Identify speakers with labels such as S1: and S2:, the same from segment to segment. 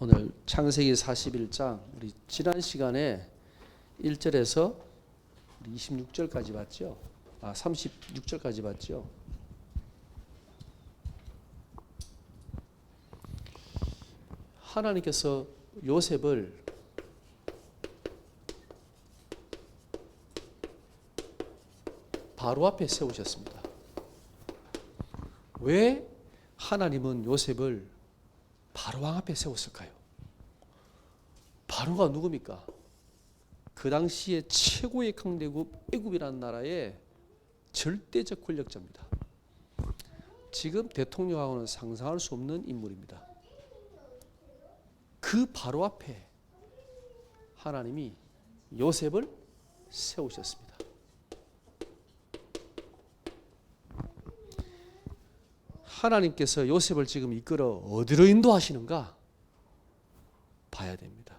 S1: 오늘 창세기 41장 우리 지난 시간에 1절에서 26절까지 봤죠. 36절까지 봤죠. 하나님께서 요셉을 바로 앞에 세우셨습니다. 왜 하나님은 요셉을 바로왕 앞에 세웠을까요? 바로가 누굽니까? 그 당시에 최고의 강대국 애굽이라는 나라의 절대적 권력자입니다. 지금 대통령하고는 상상할 수 없는 인물입니다. 그 바로 앞에 하나님이 요셉을 세우셨습니다. 하나님께서 요셉을 지금 이끌어 어디로 인도하시는가 봐야 됩니다.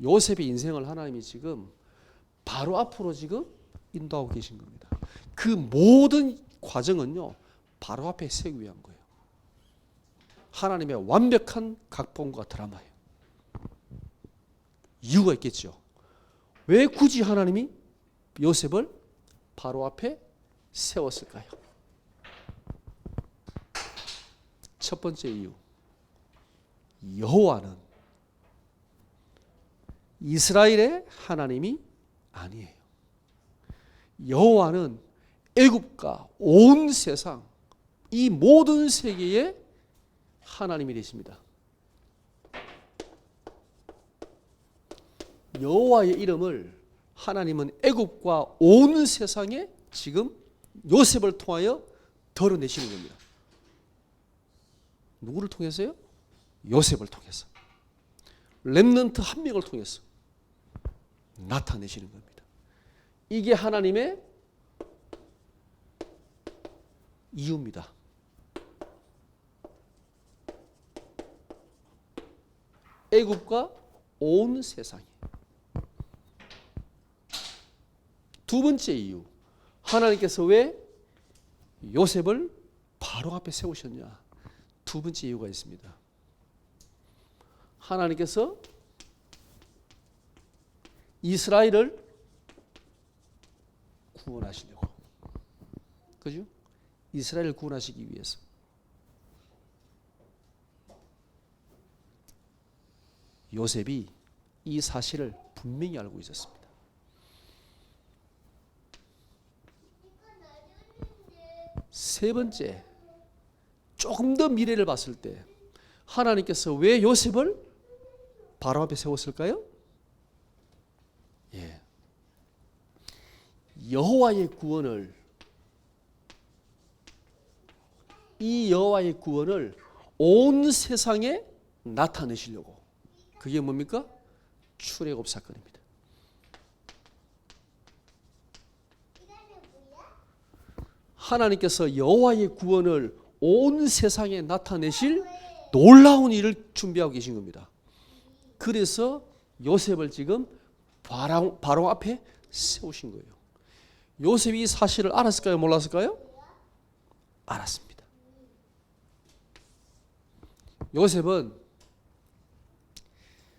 S1: 요셉의 인생을 하나님이 지금 바로 앞으로 지금 인도하고 계신 겁니다. 그 모든 과정은요, 바로 앞에 세우기 위한 거예요. 하나님의 완벽한 각본과 드라마예요. 이유가 있겠죠. 왜 굳이 하나님이 요셉을 바로 앞에 세웠을까요? 첫 번째 이유, 여호와는 이스라엘의 하나님이 아니에요. 여호와는 애굽과 온 세상, 이 모든 세계의 하나님이 되십니다. 여호와의 이름을 하나님은 애굽과 온 세상에 지금 요셉을 통하여 드러내시는 겁니다. 누구를 통해서요? 요셉을 통해서. 렘넌트 한 명을 통해서 나타내시는 겁니다. 이게 하나님의 이유입니다. 애굽과 온 세상에. 두 번째 이유, 하나님께서 왜 요셉을 바로 앞에 세우셨냐? 두 번째 이유가 있습니다. 하나님께서 이스라엘을 구원하시려고. 그죠? 이스라엘을 구원하시기 위해서. 요셉이 이 사실을 분명히 알고 있었습니다. 세 번째, 조금 더 미래를 봤을 때 하나님께서 왜 요셉을 바로 앞에 세웠을까요? 여호와의 구원을, 이 여호와의 구원을 온 세상에 나타내시려고. 그게 뭡니까? 출애굽 사건입니다. 하나님께서 여호와의 구원을 온 세상에 나타내실 놀라운 일을 준비하고 계신 겁니다. 그래서 요셉을 지금 바로 앞에 세우신 거예요. 요셉이 이 사실을 알았을까요? 몰랐을까요? 알았습니다. 요셉은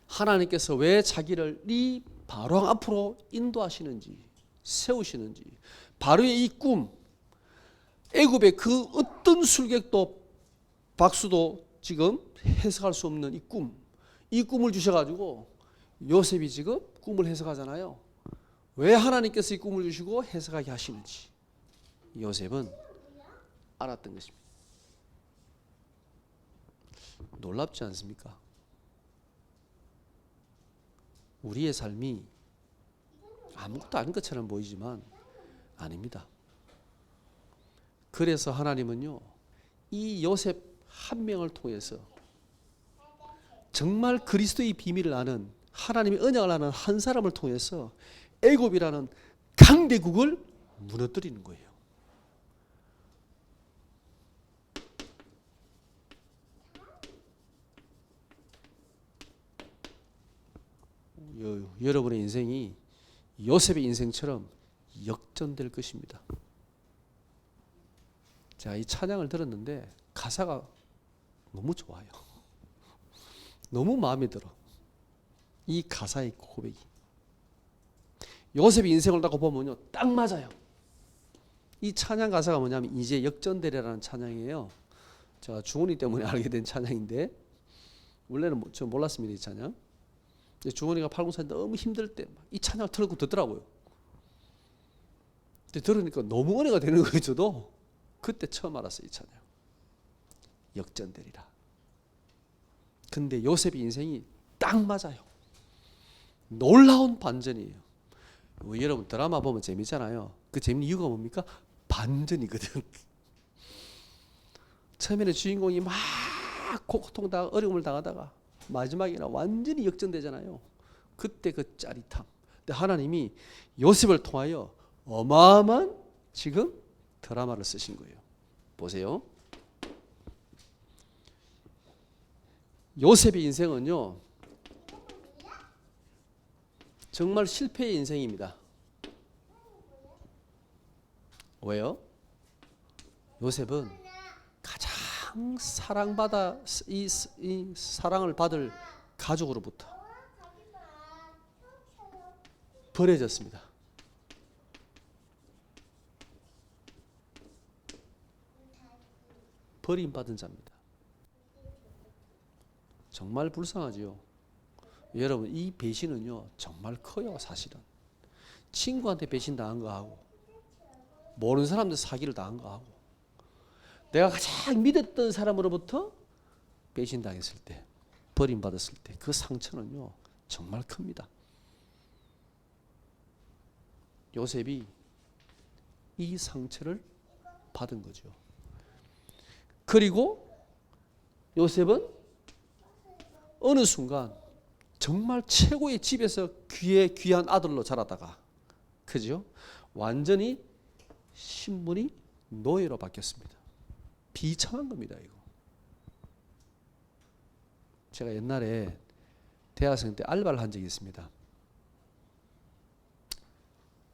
S1: 하나님께서 왜 자기를 이 바로 앞으로 인도하시는지, 세우시는지, 바로의 이 꿈, 애굽의 그 어떤 술객도 박수도 지금 해석할 수 없는 이 꿈을 주셔가지고 요셉이 지금 꿈을 해석하잖아요. 왜 하나님께서 이 꿈을 주시고 해석하게 하시는지 요셉은 알았던 것입니다. 놀랍지 않습니까? 우리의 삶이 아무것도 아닌 것처럼 보이지만 아닙니다. 그래서 하나님은요, 이 요셉 한 명을 통해서 정말 그리스도의 비밀을 아는, 하나님의 언약을 아는 한 사람을 통해서 애굽이라는 강대국을 무너뜨리는 거예요. 여러분의 인생이 요셉의 인생처럼 역전될 것입니다. 자, 이 찬양을 들었는데 가사가 너무 좋아요. 너무 마음에 들어. 이 가사의 고백이. 요셉의 인생을 갖고 보면요, 딱 맞아요. 이 찬양 가사가 뭐냐면 이제 역전되리라는 찬양이에요. 제가 주원이 때문에 알게 된 찬양인데 원래는 저 몰랐습니다, 이 찬양. 주원이가 팔공산에 너무 힘들 때 이 찬양을 틀고 듣더라고요. 근데 들으니까 너무 은혜가 되는 거예요, 저도. 그때 처음 알았어요, 이 찬양. 역전되리라. 근데 요셉의 인생이 딱 맞아요. 놀라운 반전이에요. 여러분 드라마 보면 재밌잖아요. 그 재밌는 이유가 뭡니까? 반전이거든. 처음에는 주인공이 막 고통당하고 어려움을 당하다가 마지막에는 완전히 역전되잖아요. 그때 그 짜릿함. 근데 하나님이 요셉을 통하여 어마어마한 지금 드라마를 쓰신 거예요. 보세요. 요셉의 인생은요, 정말 실패의 인생입니다. 왜요? 요셉은 가장 사랑받아 이 사랑을 받을 가족으로부터 버려졌습니다. 버림받은 자입니다. 정말 불쌍하지요. 여러분 이 배신은요 정말 커요. 사실은 친구한테 배신 당한 거하고 모르는 사람들 사기를 당한 거하고 내가 가장 믿었던 사람으로부터 배신 당했을 때 버림받았을 때 그 상처는요 정말 큽니다. 요셉이 이 상처를 받은 거죠. 그리고 요셉은 어느 순간 정말 최고의 집에서 귀한 아들로 자라다가 그죠? 완전히 신분이 노예로 바뀌었습니다. 비참한 겁니다, 이거. 제가 옛날에 대학생 때 알바를 한 적이 있습니다.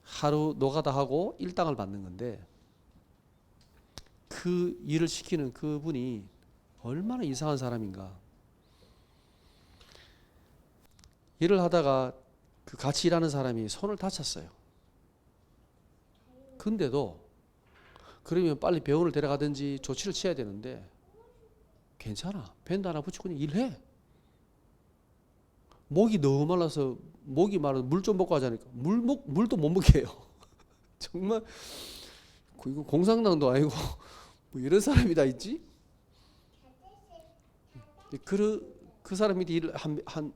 S1: 하루 노가다 하고 일당을 받는 건데 그 일을 시키는 그분이 얼마나 이상한 사람인가. 일을 하다가 그 같이 일하는 사람이 손을 다쳤어요. 근데도 그러면 빨리 병원을 데려가든지 조치를 취해야 되는데 괜찮아. 밴드 하나 붙이고 그냥 일해. 목이 너무 말라서 목이 마르서 물 좀 먹고 하자니까 물도 못 먹게 해요. 정말 이거 공산당도 아니고 뭐 이런 사람이 다 있지? 그 사람이 일을 한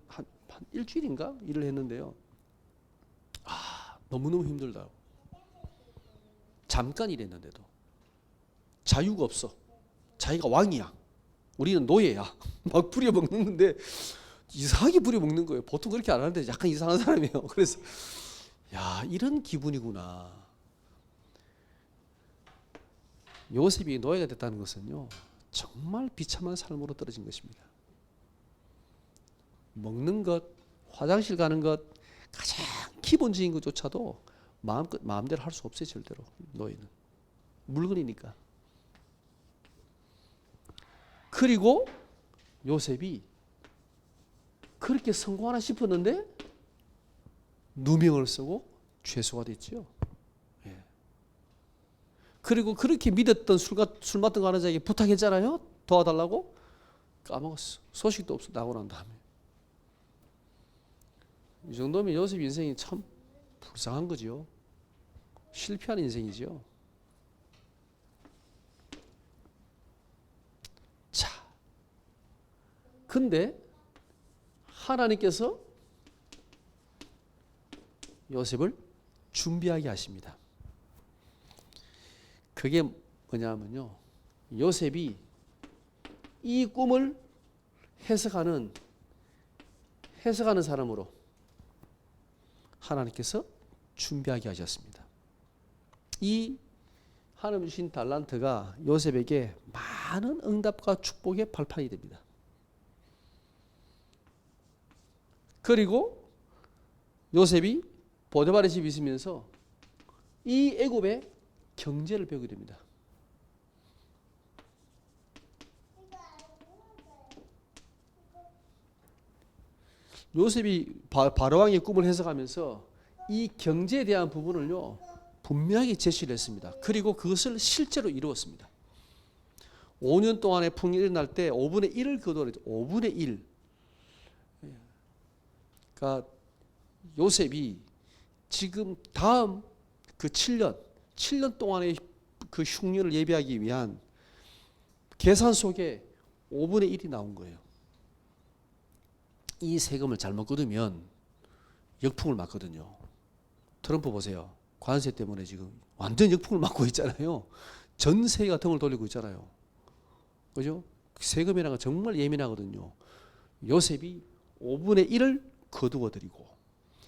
S1: 일주일인가 일을 했는데요. 너무너무 힘들다고. 잠깐 일했는데도 자유가 없어. 자기가 왕이야. 우리는 노예야. 막 부려먹는데 이상하게 부려먹는 거예요. 보통 그렇게 안 하는데 약간 이상한 사람이에요. 그래서 야 이런 기분이구나. 요셉이 노예가 됐다는 것은요 정말 비참한 삶으로 떨어진 것입니다. 먹는 것, 화장실 가는 것, 가장 기본적인 것조차도 마음대로 할 수 없어요. 절대로 노예는 물건이니까. 그리고 요셉이 그렇게 성공하나 싶었는데 누명을 쓰고 죄수가 됐죠. 예. 그리고 그렇게 믿었던 술 맡던 가난자에게 부탁했잖아요. 도와달라고. 까먹었어. 소식도 없어. 나고 난 다음에. 이 정도면 요셉 인생이 참 불쌍한 거죠. 실패한 인생이죠. 자, 근데 하나님께서 요셉을 준비하게 하십니다. 그게 뭐냐면요. 요셉이 이 꿈을 해석하는 사람으로 하나님께서 준비하게 하셨습니다. 이 하나님 주신 달란트가 요셉에게 많은 응답과 축복의 발판이 됩니다. 그리고 요셉이 보디발의 집에 있으면서 이 애굽의 경제를 배우게 됩니다. 요셉이 바로왕의 꿈을 해석하면서 이 경제에 대한 부분을요 분명하게 제시를 했습니다. 그리고 그것을 실제로 이루었습니다. 5년 동안의 풍년이 일어날 때 5분의 1을 거두었죠. 5분의 1. 그러니까 요셉이 지금 다음 그 7년 동안의 그 흉년을 예비하기 위한 계산 속에 5분의 1이 나온 거예요. 이 세금을 잘못 거두면 역풍을 맞거든요. 트럼프 보세요. 관세 때문에 지금 완전 역풍을 맞고 있잖아요. 전 세계가 등을 돌리고 있잖아요. 그죠? 세금이라는 건 정말 예민하거든요. 요셉이 5분의 1을 거두어 드리고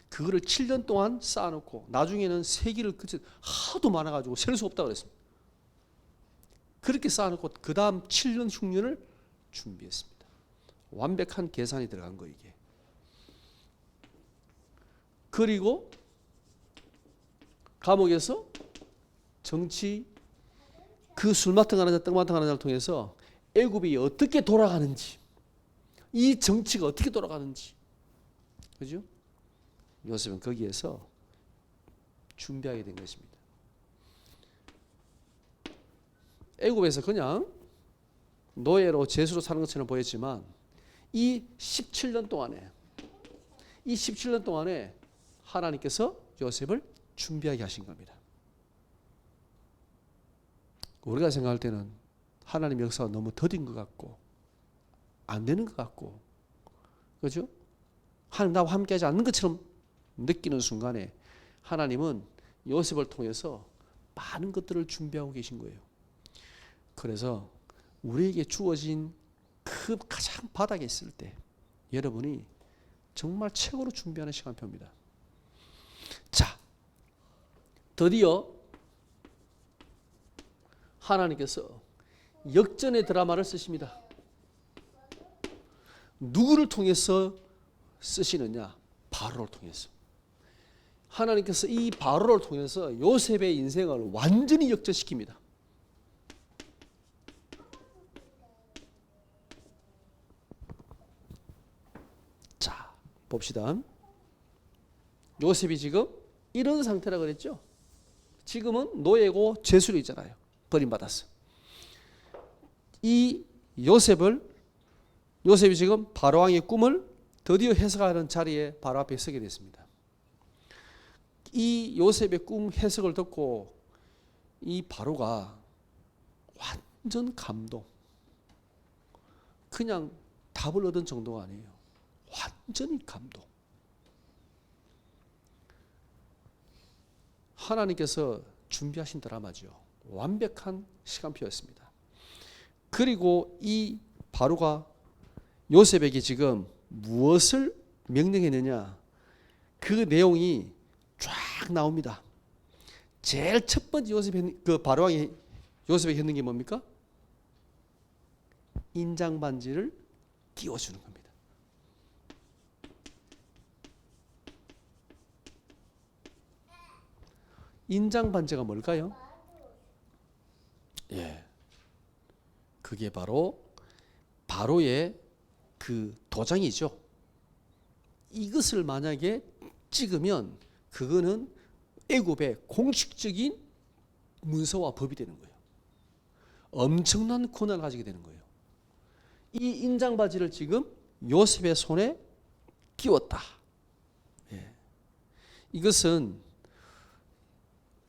S1: 그거를 7년 동안 쌓아놓고 나중에는 세기를 그쳐 하도 많아가지고 셀 수 없다고 그랬습니다. 그렇게 쌓아놓고 그 다음 7년 흉년을 준비했습니다. 완벽한 계산이 들어간 거 이게. 그리고 감옥에서 정치 그 술 맡은 하나 떡 맡은 하나를 통해서 애굽이 어떻게 돌아가는지 이 정치가 어떻게 돌아가는지 그죠? 요셉은 거기에서 준비하게 된 것입니다. 애굽에서 그냥 노예로 제수로 사는 것처럼 보였지만 이 17년 동안에 하나님께서 요셉을 준비하게 하신 겁니다. 우리가 생각할 때는 하나님 역사가 너무 더딘 것 같고 안 되는 것 같고 그렇죠? 하나님 나와 함께하지 않는 것처럼 느끼는 순간에 하나님은 요셉을 통해서 많은 것들을 준비하고 계신 거예요. 그래서 우리에게 주어진 그 가장 바닥에 있을 때 여러분이 정말 최고로 준비하는 시간표입니다. 자, 드디어 하나님께서 역전의 드라마를 쓰십니다. 누구를 통해서 쓰시느냐? 바로를 통해서. 하나님께서 이 바로를 통해서 요셉의 인생을 완전히 역전시킵니다. 자, 봅시다. 요셉이 지금 이런 상태라 그랬죠? 지금은 노예고 죄수로 있잖아요. 버림받았어. 이 요셉이 지금 바로왕의 꿈을 드디어 해석하는 자리에 바로 앞에 서게 됐습니다. 이 요셉의 꿈 해석을 듣고 이 바로가 완전 감동. 그냥 답을 얻은 정도가 아니에요. 완전히 감동. 하나님께서 준비하신 드라마죠. 완벽한 시간표였습니다. 그리고 이 바로가 요셉에게 지금 무엇을 명령했느냐? 그 내용이 쫙 나옵니다. 제일 첫 번째 그 바로왕이 요셉에게 했는 게 뭡니까? 인장 반지를 띄워주는 겁니다. 인장 반지가 뭘까요? 예, 그게 바로 바로의 그 도장이죠. 이것을 만약에 찍으면 그거는 애굽의 공식적인 문서와 법이 되는 거예요. 엄청난 권한을 가지게 되는 거예요. 이 인장 바지를 지금 요셉의 손에 끼웠다. 예. 이것은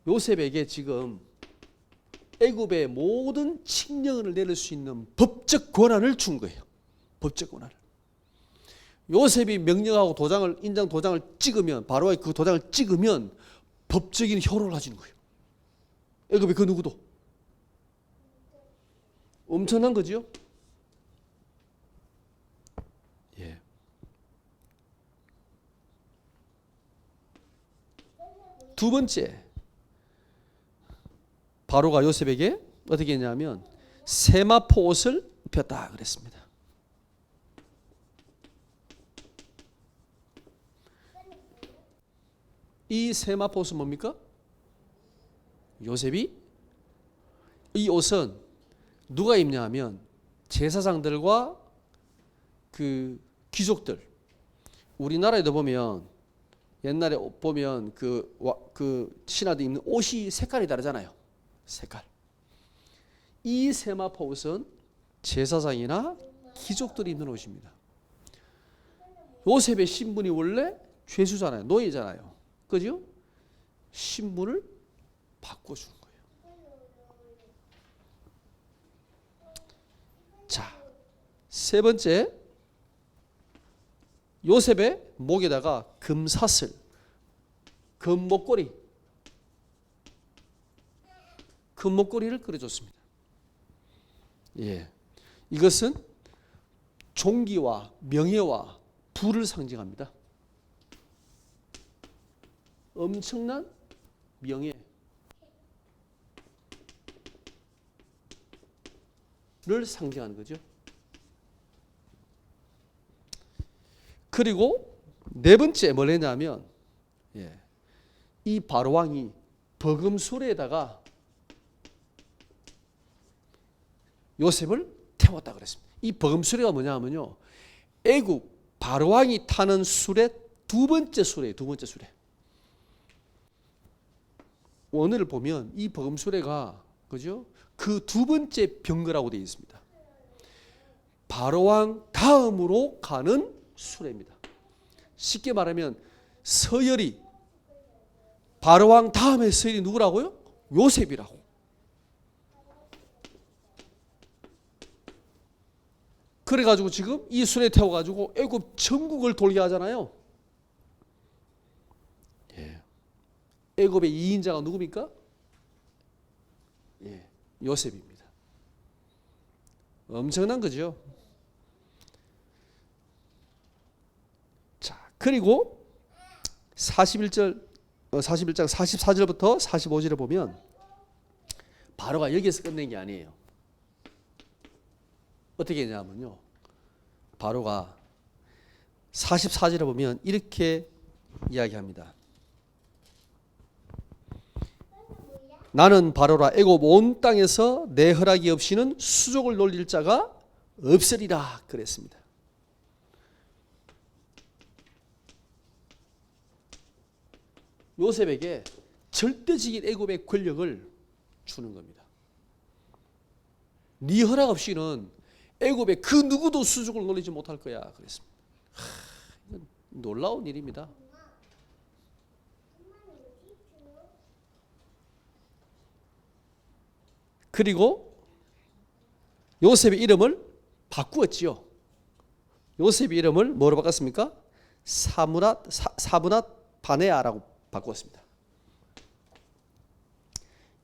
S1: 요셉에게 지금 애굽의 모든 칙령을 내릴 수 있는 법적 권한을 준 거예요. 법적 권한을. 요셉이 명령하고 인장 도장을 찍으면 바로의 그 도장을 찍으면 법적인 효력을 가지는 거예요. 애굽의 그 누구도. 엄청난 거죠. 예. 두 번째, 바로가 요셉에게 어떻게 했냐면 세마포 옷을 입혔다 그랬습니다. 이 세마포 옷은 뭡니까? 요셉이 이 옷은 누가 입냐 하면 제사장들과 그 귀족들, 우리나라에도 보면 옛날에 옷 보면 그 신하들 입는 옷이 색깔이 다르잖아요. 색깔. 이 세마포 옷은 제사장이나 귀족들이 입는 옷입니다. 요셉의 신분이 원래 죄수잖아요. 노예잖아요. 그죠? 신분을 바꿔주는 거예요. 자, 세 번째, 요셉의 목에다가 금사슬, 금목걸이를 그려줬습니다. 예, 이것은 종기와 명예와 부를 상징합니다. 엄청난 명예를 상징하는 거죠. 그리고 네 번째 뭘 했냐면, 이 바로왕이 버금수레에다가 요셉을 태웠다 그랬습니다. 이 버금수레가 뭐냐 하면요, 애국 바로왕이 타는 수레 두 번째 수레예요. 두 번째 수레. 오늘 보면 이 버금수레가, 그죠? 그 두 번째 병거라고 되어 있습니다. 바로왕 다음으로 가는 수레입니다. 쉽게 말하면 서열이, 바로왕 다음에 서열이 누구라고요? 요셉이라고. 그래가지고 지금 이 수레 태워가지고 애굽 전국을 돌게 하잖아요. 애굽의 2인자가 누굽니까? 요셉입니다. 엄청난 거죠. 자, 그리고 41장 44절부터 45절을 보면 바로가 여기에서 끝낸 게 아니에요. 어떻게 했냐면요, 바로가 44절에 보면 이렇게 이야기합니다. 나는 바로라, 애굽 온 땅에서 내 허락이 없이는 수족을 놀릴 자가 없으리라 그랬습니다. 요셉에게 절대적인 애굽의 권력을 주는 겁니다. 네 허락 없이는 애굽의 그 누구도 수족을 놀리지 못할 거야 그랬습니다. 이건 놀라운 일입니다. 그리고 요셉의 이름을 바꾸었지요. 요셉의 이름을 뭐로 바꿨습니까? 사브낫 바네아라고 바꾸었습니다.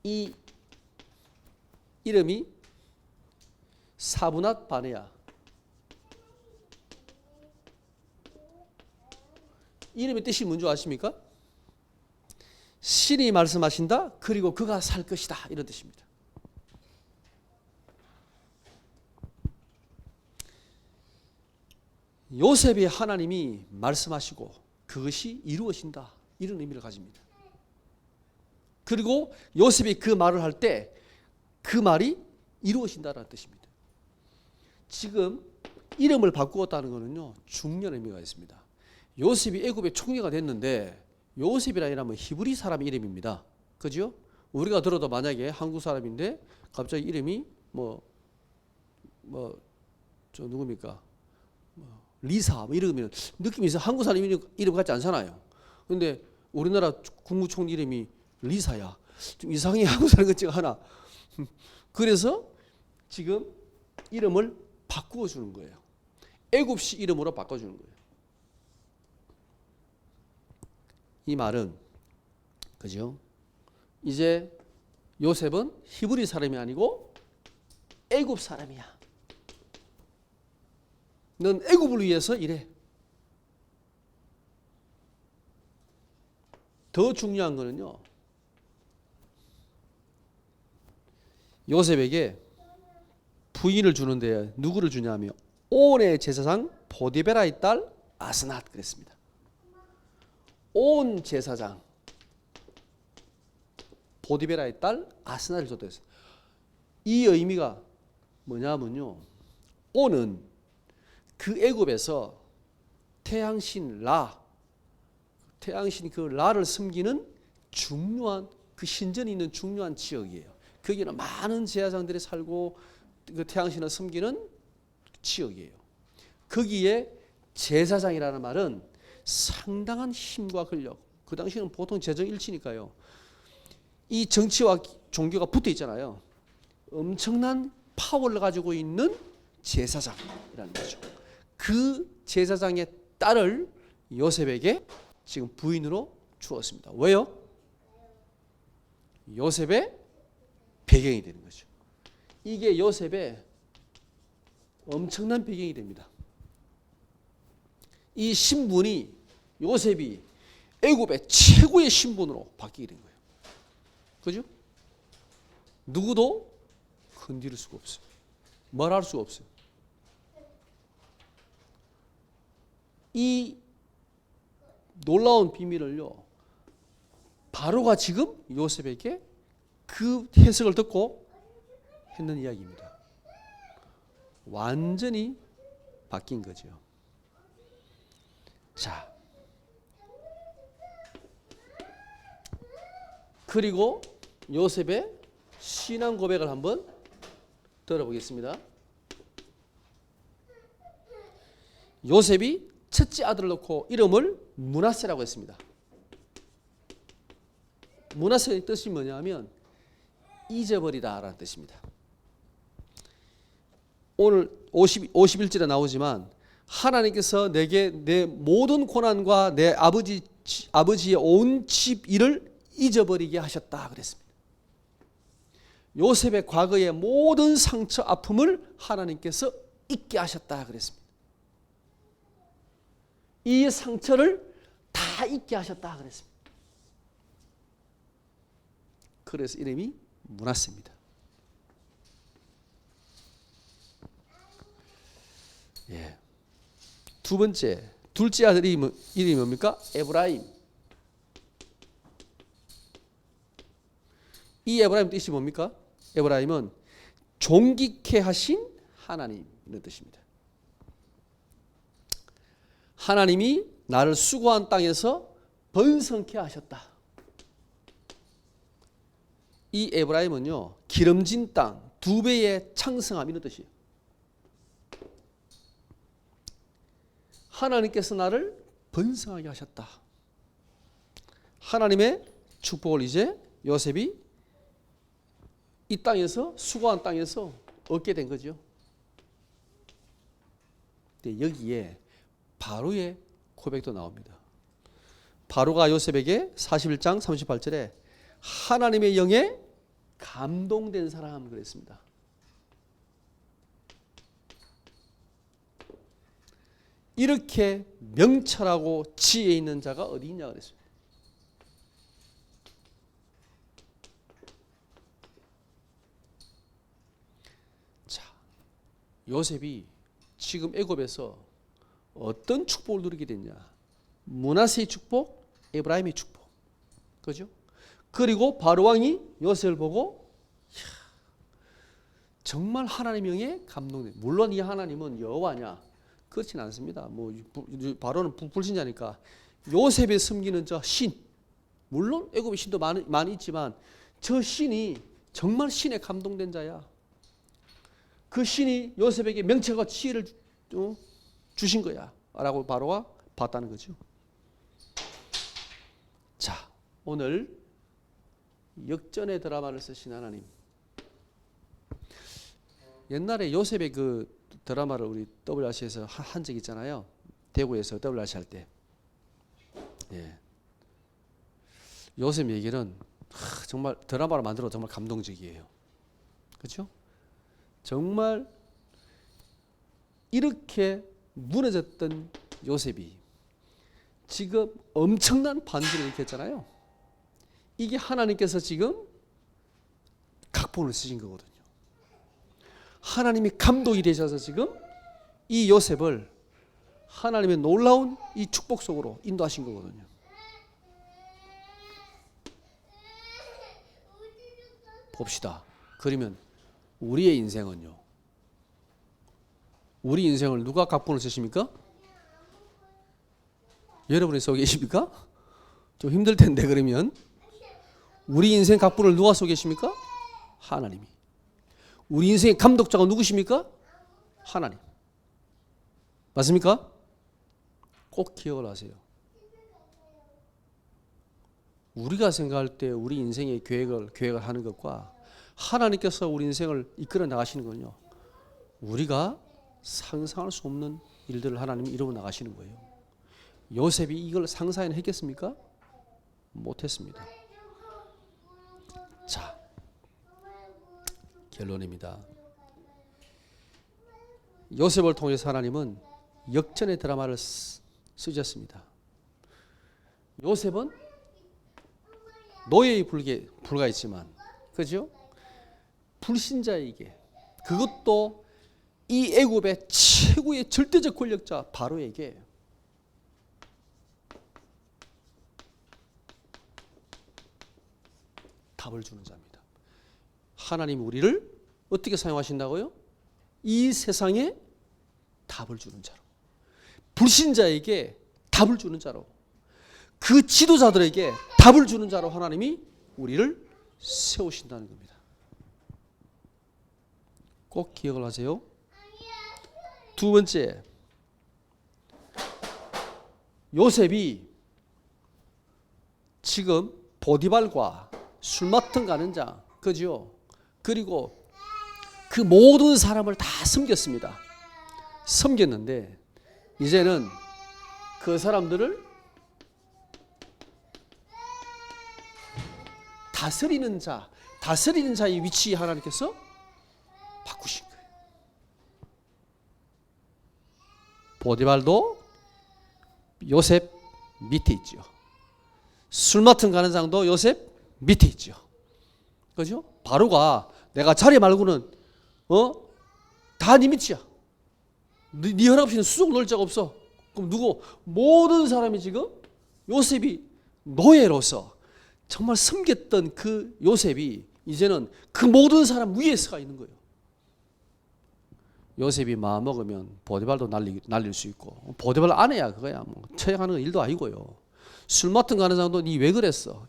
S1: 이 이름이 사브낫 바네아, 이름의 뜻이 뭔지 아십니까? 신이 말씀하신다, 그리고 그가 살 것이다, 이런 뜻입니다. 요셉이 하나님이 말씀하시고 그것이 이루어진다, 이런 의미를 가집니다. 그리고 요셉이 그 말을 할 때 그 말이 이루어진다는 뜻입니다. 지금 이름을 바꾸었다는 것은요, 중요한 의미가 있습니다. 요셉이 애굽의 총리가 됐는데, 요셉이라면 히브리 사람 이름입니다. 그죠? 우리가 들어도 만약에 한국 사람인데 갑자기 이름이 저 누굽니까? 리사 이러면 느낌이 있어요. 한국 사람 이름 같지 않잖아요. 그런데 우리나라 국무총리 이름이 리사야, 좀 이상해. 한국 사람 같지가 않아. 그래서 지금 이름을 바꾸어 주는 거예요. 애굽식 이름으로 바꿔주는 거예요. 이 말은, 그죠? 이제 요셉은 히브리 사람이 아니고 애굽 사람이야. 넌 애굽을 위해서 일해. 더 중요한 거는요, 요셉에게 부인을 주는데 누구를 주냐면 온의 제사장 보디베라의 딸 아스낫 그랬습니다. 온 제사장 보디베라의 딸 아스낫을 줬다 했어요. 이 의미가 뭐냐면요, 온은 그 애굽에서 태양신 라, 태양신 그 라를 섬기는 중요한 그 신전이 있는 중요한 지역이에요. 거기는 많은 제사장들이 살고 그 태양신을 섬기는 지역이에요. 거기에 제사장이라는 말은 상당한 힘과 권력. 그 당시는 보통 재정일치니까요. 이 정치와 종교가 붙어 있잖아요. 엄청난 파워를 가지고 있는 제사장이라는 거죠. 그 제사장의 딸을 요셉에게 지금 부인으로 주었습니다. 왜요? 요셉의 배경이 되는 거죠. 이게 요셉의 엄청난 배경이 됩니다. 이 신분이 요셉이 애굽의 최고의 신분으로 바뀌게 된 거예요. 그죠? 누구도 건드릴 수가 없어요. 말할 수가 없어요. 이 놀라운 비밀을요, 바로가 지금 요셉에게 그 해석을 듣고 했는 이야기입니다. 완전히 바뀐 거죠. 자, 그리고 요셉의 신앙 고백을 한번 들어보겠습니다. 요셉이 첫째 아들을 놓고 이름을 므낫세라고 했습니다. 므낫세의 뜻이 뭐냐면 잊어버리다라는 뜻입니다. 오늘 51절에 나오지만 하나님께서 내게 내 모든 고난과 내 아버지의 온 집 일을 잊어버리게 하셨다 그랬습니다. 요셉의 과거의 모든 상처 아픔을 하나님께서 잊게 하셨다 그랬습니다. 이 상처를 다 잊게 하셨다 그랬습니다. 그래서 이름이 므낫세입니다. 예. 두 번째, 둘째 아들 이름이 뭡니까? 에브라임. 이 에브라임 뜻이 뭡니까? 에브라임은 존귀케 하신 하나님 이런 뜻입니다. 하나님이 나를 수고한 땅에서 번성케 하셨다. 이 에브라임은요, 기름진 땅, 2배의 창성함 이런 뜻이에요. 하나님께서 나를 번성하게 하셨다. 하나님의 축복을 이제 요셉이 이 땅에서 수고한 땅에서 얻게 된 거죠. 근데 여기에 바로의 고백도 나옵니다. 바로가 요셉에게 41장 38절에 하나님의 영에 감동된 사람 그랬습니다. 이렇게 명철하고 지혜 있는 자가 어디 있냐 그랬습니다. 자, 요셉이 지금 애굽에서 어떤 축복을 누리게 됐냐? 므낫세의 축복, 에브라임의 축복, 그죠? 그리고 바로 왕이 요셉을 보고 정말 하나님의 영에 감동돼. 물론 이 하나님은 여호와냐? 그렇진 않습니다. 뭐 바로는 불신자니까 요셉이 섬기는 저 신, 물론 애굽의 신도 많이 있지만 저 신이 정말 신에 감동된 자야. 그 신이 요셉에게 명철과 지혜를 주신 거야 라고 바로가 봤다는 거죠. 자, 오늘 역전의 드라마를 쓰신 하나님. 옛날에 요셉의 그 드라마를 우리 WRC에서 한 적 있잖아요. 대구에서 WRC 할 때. 예. 요셉 얘기는 정말 드라마를 만들어 정말 감동적이에요. 그렇죠? 정말 이렇게 무너졌던 요셉이 지금 엄청난 반전을 일으켰잖아요. 이게 하나님께서 지금 각본을 쓰신 거거든요. 하나님이 감독이 되셔서 지금 이 요셉을 하나님의 놀라운 이 축복 속으로 인도하신 거거든요. 봅시다. 그러면 우리의 인생은요. 우리 인생을 누가 각본을 쓰십니까? 여러분이 쏘고 계십니까? 좀 힘들 텐데 그러면 우리 인생 각본을 누가 쏘고 계십니까? 하나님이. 우리 인생의 감독자가 누구십니까? 하나님. 맞습니까? 꼭 기억을 하세요. 우리가 생각할 때 우리 인생의 계획을 하는 것과 하나님께서 우리 인생을 이끌어 나가시는 건요, 우리가 상상할 수 없는 일들을 하나님이 이루어 나가시는 거예요. 요셉이 이걸 상상했겠습니까? 못했습니다. 자, 결론입니다. 요셉을 통해서 하나님은 역전의 드라마를 쓰셨습니다. 요셉은 노예에 불과했지만, 그죠? 불신자에게, 그것도 이 애굽의 최고의 절대적 권력자 바로에게 답을 주는 자입니다. 하나님이 우리를 어떻게 사용하신다고요? 이 세상에 답을 주는 자로, 불신자에게 답을 주는 자로, 그 지도자들에게 답을 주는 자로 하나님이 우리를 세우신다는 겁니다. 꼭 기억을 하세요. 두 번째, 요셉이 지금 보디발과 술 맡은 가는 자, 그죠? 그리고 그 모든 사람을 다 섬겼습니다. 섬겼는데 이제는 그 사람들을 다스리는 자의 위치에 하나님께서 바꾸신 거예요. 보디발도 요셉 밑에 있죠. 술 맡은 가는 장도 요셉 밑에 있죠. 그죠? 바로가 내가 자리 말고는 다 네 밑이야. 네 허락 없이는 수족 놓을 자가 없어. 그럼 누구? 모든 사람이 지금 요셉이 노예로서 정말 섬겼던 그 요셉이 이제는 그 모든 사람 위에 서가 있는 거예요. 요셉이 마음 먹으면 보디발도 날릴 수 있고, 보디발 아내야 그거야. 뭐 처형하는 일도 아니고요. 술 맡은 가는 장도 니 왜 그랬어?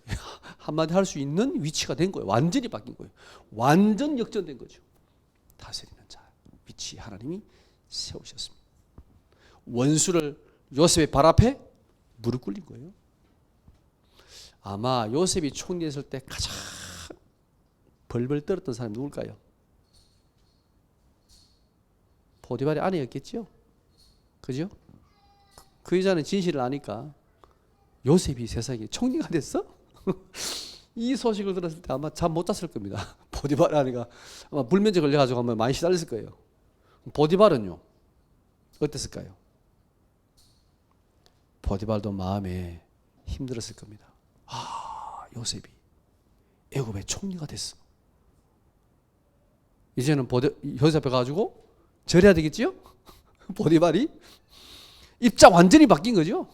S1: 한마디 할 수 있는 위치가 된 거예요. 완전히 바뀐 거예요. 완전 역전된 거죠. 다스리는 자 위치 하나님이 세우셨습니다. 원수를 요셉의 발 앞에 무릎 꿇린 거예요. 아마 요셉이 총리했을 때 가장 벌벌 떨었던 사람이 누굴까요? 보디발의 아내였겠죠. 그죠? 그 여자는 진실을 아니까 요셉이 세상에 총리가 됐어? 이 소식을 들었을 때 아마 잠 못 잤을 겁니다. 보디발 아내가 아마 불면증 걸려가지고 아마 많이 시달렸을 거예요. 보디발은요? 어땠을까요? 보디발도 마음에 힘들었을 겁니다. 아, 요셉이 애굽의 총리가 됐어. 이제는 요셉 앞에 가지고 절해야 되겠지요? 보디발이 입장 완전히 바뀐 거죠.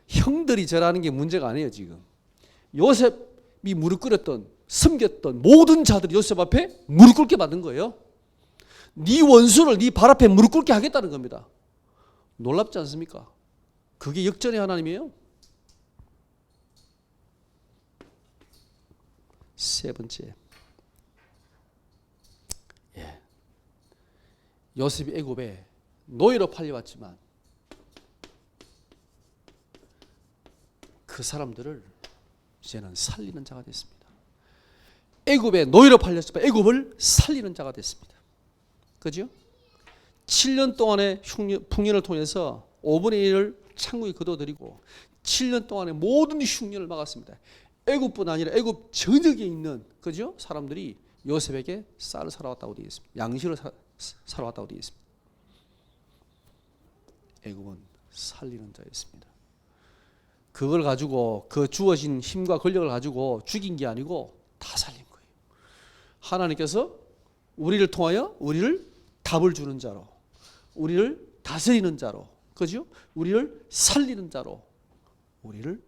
S1: 형들이 절하는 게 문제가 아니에요. 지금 요셉이 무릎 꿇었던, 섬겼던 모든 자들이 요셉 앞에 무릎 꿇게 만든 거예요. 네 원수를 네 발 앞에 무릎 꿇게 하겠다는 겁니다. 놀랍지 않습니까? 그게 역전의 하나님이에요. 세 번째, 요셉이 애굽에 노예로 팔려왔지만 그 사람들을 이제는 살리는 자가 됐습니다. 애굽에 노예로 팔렸지만 애굽을 살리는 자가 됐습니다. 그죠? 7년 동안의 풍년을 통해서 5분의 1을 창고에 거둬들이고 7년 동안의 모든 흉년을 막았습니다. 애굽뿐 아니라 애굽 전역에 있는, 그죠? 사람들이 요셉에게 쌀을 사러 왔다고 되어 있습니다. 양식을 사러 왔다고 되어 있습니다. 애굽은 살리는 자였습니다. 그걸 가지고, 그 주어진 힘과 권력을 가지고 죽인 게 아니고 다 살린 거예요. 하나님께서 우리를 통하여 우리를 답을 주는 자로, 우리를 다스리는 자로, 그죠? 우리를 살리는 자로 우리를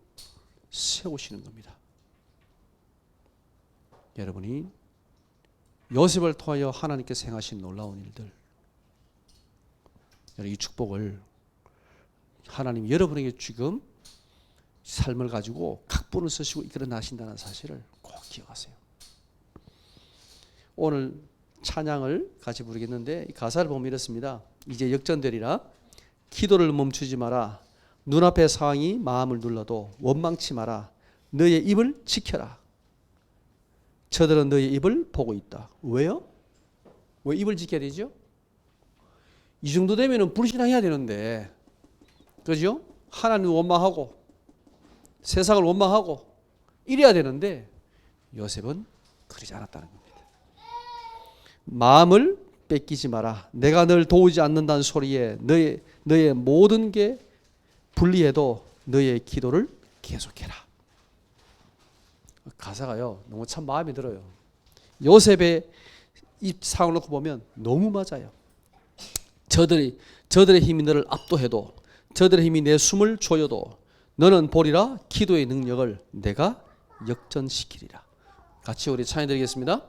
S1: 세우시는 겁니다. 여러분이 요셉을 통하여 하나님께서 행하신 놀라운 일들, 이 축복을 하나님 여러분에게 지금 삶을 가지고 각본을 쓰시고 이끌어 나신다는 사실을 꼭 기억하세요. 오늘 찬양을 같이 부르겠는데 이 가사를 보면 이렇습니다. 이제 역전되리라. 기도를 멈추지 마라. 눈앞의 상황이 마음을 눌러도 원망치 마라. 너의 입을 지켜라. 저들은 너의 입을 보고 있다. 왜요? 왜 입을 지켜야 되죠? 이 정도 되면 불신앙해야 되는데, 그죠? 하나님을 원망하고 세상을 원망하고 이래야 되는데 요셉은 그러지 않았다는 겁니다. 마음을 뺏기지 마라. 내가 널 도우지 않는다는 소리에 너의 모든 게 불리해도 너의 기도를 계속해라. 가사가요 너무 참 마음에 들어요. 요셉의 이 상황을 놓고 보면 너무 맞아요. 저들의 힘이 너를 압도해도, 저들의 힘이 내 숨을 조여도 너는 보리라 기도의 능력을 내가 역전시키리라. 같이 우리 찬양 드리겠습니다.